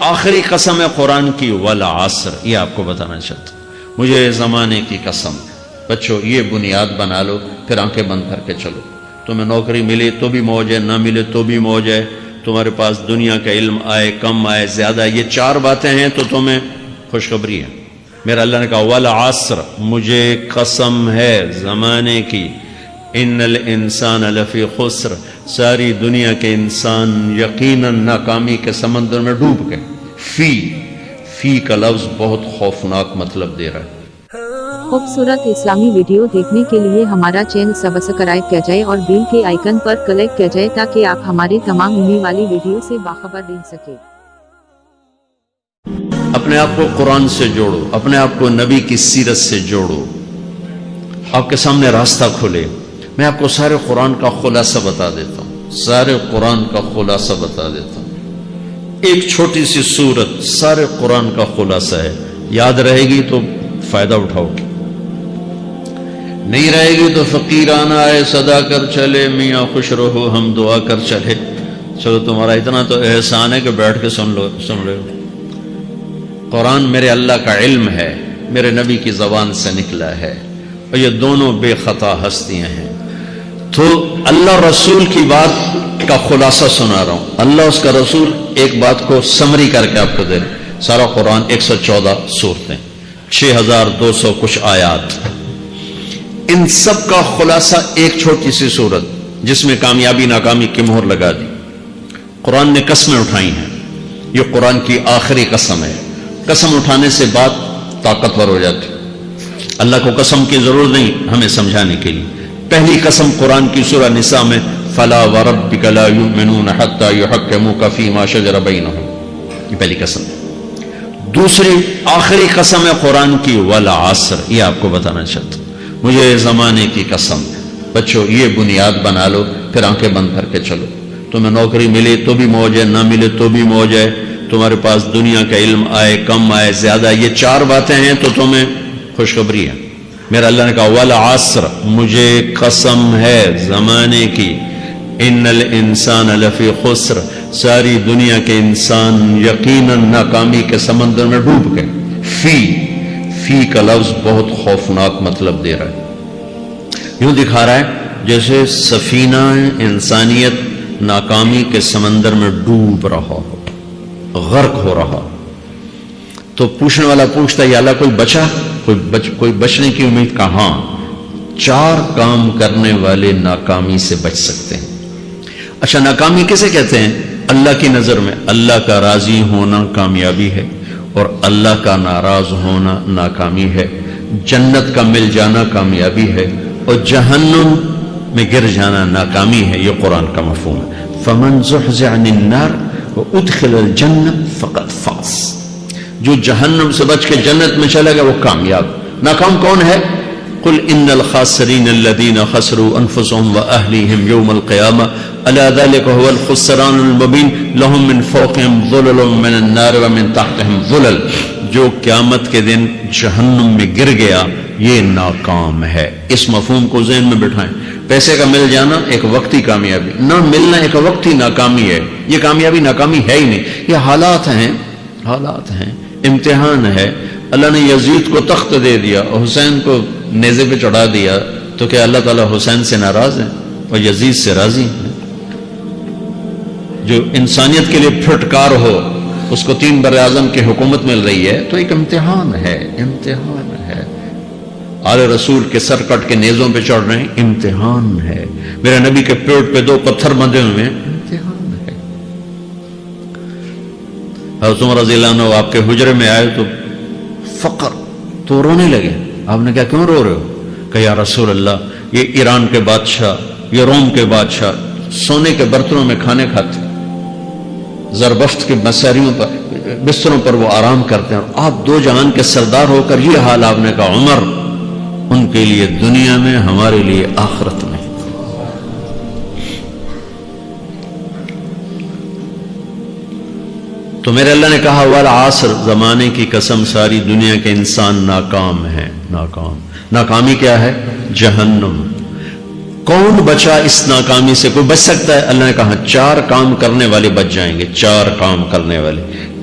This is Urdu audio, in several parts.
آخری قسم ہے قرآن کی والعصر، یہ آپ کو بتانا چاہتا ہوں، مجھے زمانے کی قسم۔ بچوں یہ بنیاد بنا لو، پھر آنکھیں بند کر کے چلو۔ تمہیں نوکری ملے تو بھی موج ہے، نہ ملے تو بھی موج ہے، تمہارے پاس دنیا کا علم آئے کم آئے زیادہ، یہ چار باتیں ہیں تو تمہیں خوشخبری ہے۔ میرا اللہ نے کہا والعصر، مجھے قسم ہے زمانے کی، ان الانسان لفی خسر، ساری دنیا کے انسان یقیناً ناکامی کے سمندر میں ڈوب گئے۔ فی کا لفظ بہت خوفناک مطلب دے رہا ہے۔ خوبصورت اسلامی ویڈیو دیکھنے کے لیے ہمارا چینل سبسکرائب کیا جائے اور بیل کے آئیکن پر کلک کیا جائے تاکہ آپ ہماری تمام ہونے والی ویڈیو سے باخبر رہ سکے۔ اپنے آپ کو قرآن سے جوڑو، اپنے آپ کو نبی کی سیرت سے جوڑو، آپ کے سامنے راستہ کھلے۔ میں آپ کو سارے قرآن کا خلاصہ بتا دیتا ہوں، سارے قرآن کا خلاصہ بتا دیتا ہوں۔ ایک چھوٹی سی سورت سارے قرآن کا خلاصہ ہے، یاد رہے گی تو فائدہ اٹھاؤ گی، نہیں رہے گی تو فقیرانہ آئے صدا کر چلے، میاں خوش رہو ہم دعا کر چلے۔ چلو تمہارا اتنا تو احسان ہے کہ بیٹھ کے سن رہے ہو۔ قرآن میرے اللہ کا علم ہے، میرے نبی کی زبان سے نکلا ہے، اور یہ دونوں بے خطا ہستیاں ہیں۔ تو اللہ رسول کی بات کا خلاصہ سنا رہا ہوں، اللہ اس کا رسول ایک بات کو سمری کر کے آپ کو دے رہے۔ سارا قرآن 114 سورتیں، 6200 کچھ آیات، ان سب کا خلاصہ ایک چھوٹی سی سورت جس میں کامیابی ناکامی کی مہر لگا دی۔ قرآن نے قسمیں اٹھائی ہیں، یہ قرآن کی آخری قسم ہے۔ قسم اٹھانے سے بات طاقتور ہو جاتی، اللہ کو قسم کی ضرورت نہیں ہمیں سمجھانے کے لیے۔ پہلی قسم قرآن کی سورہ نساء میں فلا وربک لا یؤمنون حتی یحکموک فیما شجر بینہم، یہ پہلی قسم۔ دوسری آخری قسم ہے قرآن کی والعصر، یہ آپ کو بتانا چاہتا ہوں، مجھے زمانے کی قسم۔ بچوں یہ بنیاد بنا لو، پھر آنکھیں بند کر کے چلو۔ تمہیں نوکری ملے تو بھی موج ہے، نہ ملے تو بھی موج ہے، تمہارے پاس دنیا کا علم آئے کم آئے زیادہ، یہ چار باتیں ہیں تو تمہیں خوشخبری ہے۔ میرا اللہ نے کہا والعصر، مجھے قسم ہے زمانے کی، ان الانسان لفی خسر، ساری دنیا کے انسان یقیناً ناکامی کے سمندر میں ڈوب گئے۔ فی کا لفظ بہت خوفناک مطلب دے رہا ہے، یوں دکھا رہا ہے جیسے سفینہ انسانیت ناکامی کے سمندر میں ڈوب رہا ہو، غرق ہو رہا۔ تو پوچھنے والا پوچھتا ہے یا اللہ کوئی بچا، کوئی بچنے کی امید کا؟ ہاں، چار کام کرنے والے ناکامی سے بچ سکتے ہیں۔ اچھا ناکامی کسے کہتے ہیں؟ اللہ کی نظر میں اللہ کا راضی ہونا کامیابی ہے، اور اللہ کا ناراض ہونا ناکامی ہے۔ جنت کا مل جانا کامیابی ہے، اور جہنم میں گر جانا ناکامی ہے، یہ قرآن کا مفہوم ہے۔ فمن زحزح عن النار وادخل الجنہ فقد فاز، جو جہنم سے بچ کے جنت میں چلے گا وہ کامیاب۔ ناکام کون ہے؟ قل ان الخاسرین الذین خسروا انفسهم واہلیہم یوم القیامہ الا ذلک هو الخسران المبین لهم من فوقهم ظلل من النار ومن تحتهم ظلل، جو قیامت کے دن جہنم میں گر گیا یہ ناکام ہے۔ اس مفہوم کو ذہن میں بٹھائیں۔ پیسے کا مل جانا ایک وقتی کامیابی، نہ ملنا ایک وقتی ناکامی ہے، یہ کامیابی ناکامی ہے ہی نہیں، یہ حالات ہیں، امتحان ہے۔ اللہ نے یزید کو تخت دے دیا اور حسین کو نیزے پہ چڑھا دیا، تو کیا اللہ تعالیٰ حسین سے ناراض ہے اور یزید سے راضی ہے؟ جو انسانیت کے لیے پھٹکار ہو اس کو 3 براعظم کی حکومت مل رہی ہے تو ایک امتحان ہے۔ آل رسول کے سر کٹ کے نیزوں پہ چڑھ رہے ہیں، امتحان ہے۔ میرے نبی کے پیٹ پہ 2 پتھر بندھے ہوئے ہیں، امتحان ہے۔ حضرت عمر رضی اللہ عنہ آپ کے حجرے میں آئے تو فقر، تو رونے لگے۔ آپ نے کہا کیوں رو رہے ہو؟ کہ یا رسول اللہ یہ ایران کے بادشاہ، یہ روم کے بادشاہ سونے کے برتنوں میں کھانے کھاتے، زربفت کے مساریوں پر بستروں پر وہ آرام کرتے ہیں، اور آپ 2 جہان کے سردار ہو کر یہ حال آپ نے کہا عمر ان کے لیے دنیا میں، ہمارے لیے آخرت میں۔ تو میرے اللہ نے کہا والعصر، زمانے کی قسم ساری دنیا کے انسان ناکام ہیں۔ ناکامی کیا ہے؟ جہنم۔ کون بچا اس ناکامی سے؟ کوئی بچ سکتا ہے؟ اللہ نے کہا 4 کام کرنے والے بچ جائیں گے، 4 کام کرنے والے۔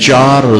4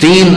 3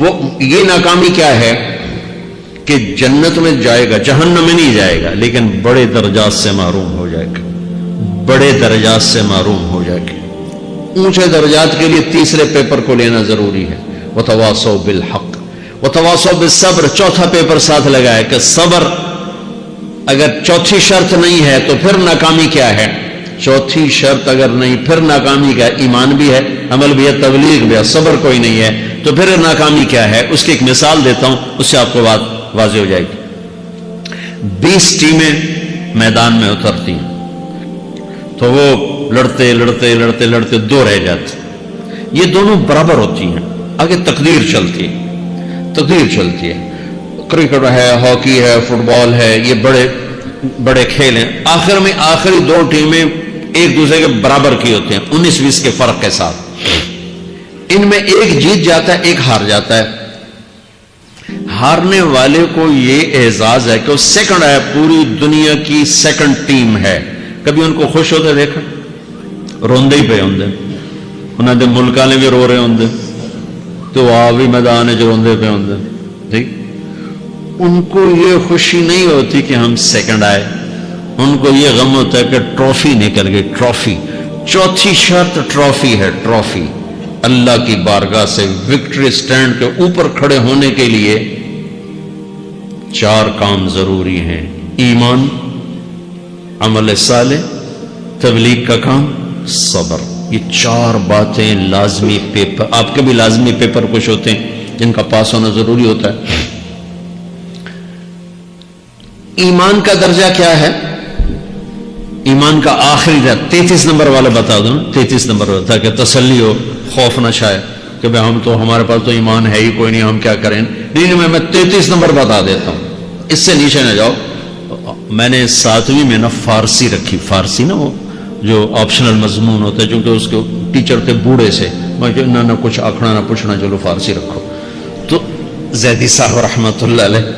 وہ یہ ناکامی کیا ہے کہ جنت میں جائے گا، جہنم میں نہیں جائے گا، لیکن بڑے درجات سے محروم ہو جائے گا، بڑے درجات سے محروم ہو جائے گا۔ اونچے درجات کے لیے تیسرے پیپر کو لینا ضروری ہے، وتواصوا بالحق وتواصوا بالصبر، چوتھا پیپر ساتھ لگایا کہ صبر اگر چوتھی شرط نہیں ہے تو پھر ناکامی کیا ہے؟ چوتھی شرط اگر نہیں پھر ناکامی کیا ہے؟ ایمان بھی ہے، عمل بھی ہے، تبلیغ بھی ہے، صبر کوئی نہیں ہے تو پھر ناکامی کیا ہے؟ اس کی ایک مثال دیتا ہوں، اس سے آپ کو بات واضح ہو جائے گی۔ 20 ٹیمیں میدان میں اترتی ہیں تو وہ لڑتے لڑتے لڑتے لڑتے 2 رہ جاتے، یہ دونوں برابر ہوتی ہیں، آگے تقدیر چلتی ہے، تقدیر چلتی ہے، کرکٹ ہے، ہاکی ہے، فٹ بال ہے، یہ بڑے بڑے کھیل ہیں، آخر میں آخری 2 ٹیمیں ایک دوسرے کے برابر کی ہوتے ہیں 19-20 کے فرق کے ساتھ، ان میں ایک جیت جاتا ہے، ایک ہار جاتا ہے۔ ہارنے والے کو یہ اعزاز ہے کہ وہ سیکنڈ ہے، پوری دنیا کی سیکنڈ ٹیم ہے۔ کبھی ان کو خوش ہوتے دیکھا؟ روندے ہی پہ ہوندے، انہوں نے ملک والے بھی رو رہے ہوندے تو آ بھی میدان ہے جو روندے پہ ہوندے، ٹھیک؟ ان کو یہ خوشی نہیں ہوتی کہ ہم سیکنڈ آئے، ان کو یہ غم ہوتا ہے کہ ٹرافی نکل گئی، ٹرافی۔ چوتھی شرط ٹرافی ہے، ٹرافی۔ اللہ کی بارگاہ سے وکٹری سٹینڈ کے اوپر کھڑے ہونے کے لیے 4 کام ضروری ہیں: ایمان، عمل صالح، تبلیغ کا کام، صبر۔ یہ 4 باتیں لازمی پیپر، آپ کے بھی لازمی پیپر کچھ ہوتے ہیں جن کا پاس ہونا ضروری ہوتا ہے۔ ایمان کا درجہ کیا ہے؟ ایمان کا آخری درجہ 33 نمبر والا بتا دوں، 33 نمبر والا، تاکہ تسلی ہو، خوف نہ چھائے کہ بھئی ہم تو، ہمارے پاس تو ایمان ہے ہی کوئی نہیں، ہم کیا کریں۔ نہیں، میں 33 نمبر بتا دیتا ہوں، اس سے نیچے نہ جاؤ۔ میں نے 7ویں میں نا فارسی رکھی، فارسی نا وہ جو آپشنل مضمون ہوتا ہے، چونکہ اس کے ٹیچر تھے بوڑھے سے، میں کہ نہ کچھ آکھنا نہ پوچھنا، چلو فارسی رکھو۔ تو زیدی صاحب رحمۃ اللہ علیہ،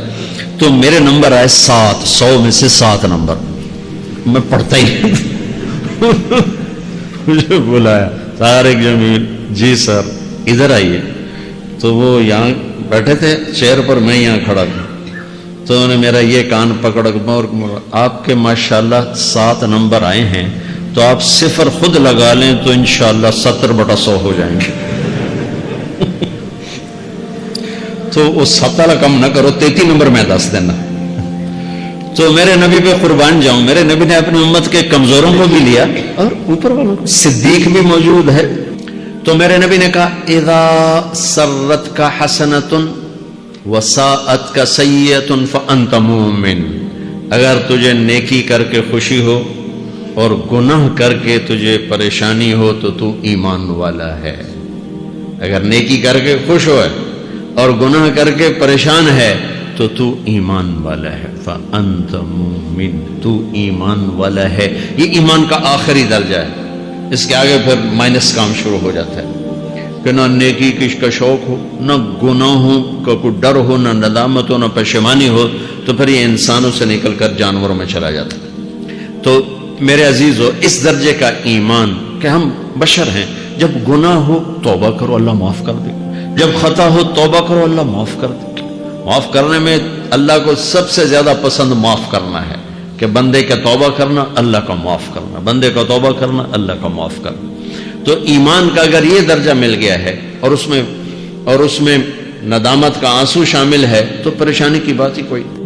تو میرے نمبر آئے 7، 100 میں سے 7 نمبر، میں پڑھتا ہی مجھے بلایا طارق جمیل، جی سر ادھر آئیے۔ تو وہ یہاں بیٹھے تھے چیئر پر، میں یہاں کھڑا تھا، تو انہوں نے میرا یہ کان پکڑ اور آپ کے ماشاءاللہ 7 نمبر آئے ہیں، تو آپ 0 خود لگا لیں تو انشاءاللہ 70/100 ہو جائیں گے۔ تو وہ 7 والا کم نہ کرو، 33 نمبر میں 10 دینا۔ تو میرے نبی پہ قربان جاؤں، میرے نبی نے اپنی امت کے کمزوروں کو بھی لیا اور اوپر والوں کو، صدیق بھی موجود ہے۔ تو میرے نبی نے کہا اذا سرت کا حسنۃ وساءت کا سیئۃ فانت مومن، اگر تجھے نیکی کر کے خوشی ہو اور گناہ کر کے تجھے پریشانی ہو تو تو ایمان والا ہے۔ اگر نیکی کر کے خوش ہو اور گناہ کر کے پریشان ہے تو تو ایمان والا ہے، فأنت مومن، تو ایمان والا ہے۔ یہ ایمان کا آخری درجہ ہے، اس کے آگے پھر مائنس کام شروع ہو جاتا ہے کہ نہ نیکی کا شوق ہو، نہ گناہوں کا کوئی ڈر ہو، نہ ندامت ہو، نہ پشیمانی ہو، تو پھر یہ انسانوں سے نکل کر جانوروں میں چلا جاتا ہے۔ تو میرے عزیزو، اس درجے کا ایمان کہ ہم بشر ہیں، جب گناہ ہو توبہ کرو، اللہ معاف کر دے، جب خطا ہو توبہ کرو، اللہ معاف کر دے۔ معاف کرنے میں اللہ کو سب سے زیادہ پسند معاف کرنا ہے، کہ بندے کا توبہ کرنا، اللہ کا معاف کرنا، بندے کا توبہ کرنا، اللہ کا معاف کرنا۔ تو ایمان کا اگر یہ درجہ مل گیا ہے اور اس میں ندامت کا آنسو شامل ہے تو پریشانی کی بات ہی کوئی نہیں۔